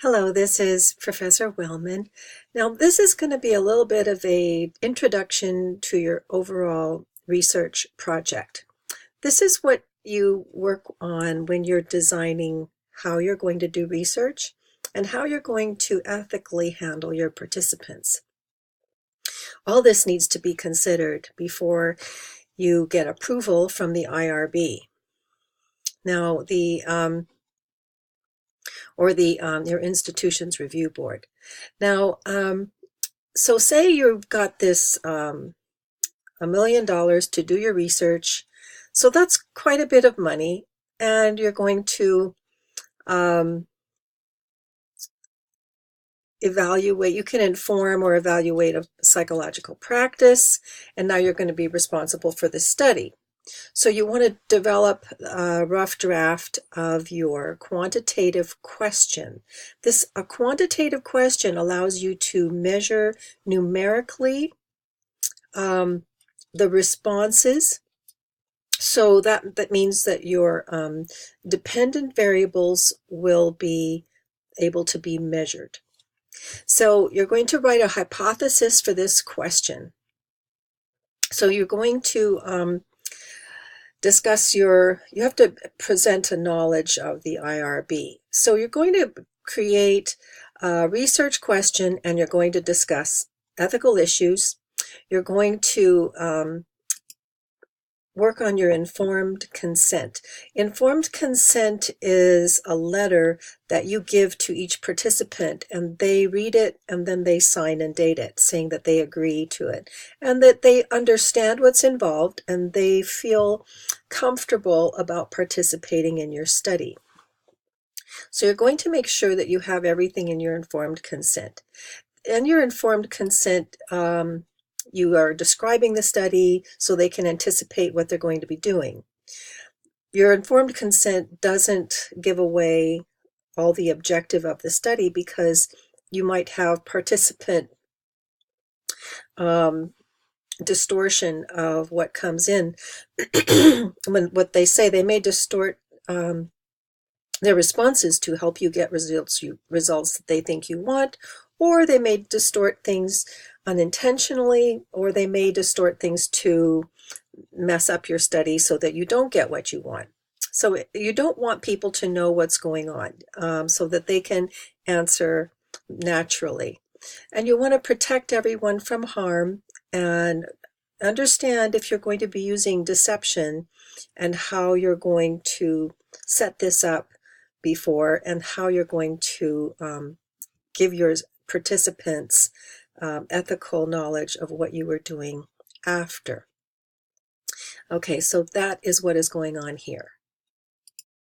Hello, this is Professor Wellman. Now, this is going to be a little bit of an introduction to your overall research project. This is what you work on when you're designing how you're going to do research and how you're going to ethically handle your participants. All this needs to be considered before you get approval from the IRB. Now, your institution's review board. Now, so say you've got this $1 million to do your research, so that's quite a bit of money, and you're going to evaluate. You can inform or evaluate a psychological practice, and now you're going to be responsible for the study. So you want to develop a rough draft of your quantitative question. A quantitative question allows you to measure numerically the responses. So that means that your dependent variables will be able to be measured. So you're going to write a hypothesis for this question. So you're going to you have to present a knowledge of the IRB. So you're going to create a research question and you're going to discuss ethical issues. You're going to work on your informed consent. Informed consent is a letter that you give to each participant, and they read it and then they sign and date it, saying that they agree to it and that they understand what's involved and they feel comfortable about participating in your study. So you're going to make sure that you have everything in your informed consent. In your informed consent, you are describing the study so they can anticipate what they're going to be doing. Your informed consent doesn't give away all the objective of the study, because you might have participant distortion of what comes in. What they say, they may distort their responses to help you get results that they think you want, or they may distort things unintentionally, or they may distort things to mess up your study so that you don't get what you want. So you don't want people to know what's going on, so that they can answer naturally. And you want to protect everyone from harm and understand if you're going to be using deception and how you're going to set this up before and how you're going to give your participants ethical knowledge of what you were doing after. Okay, so that is what is going on here.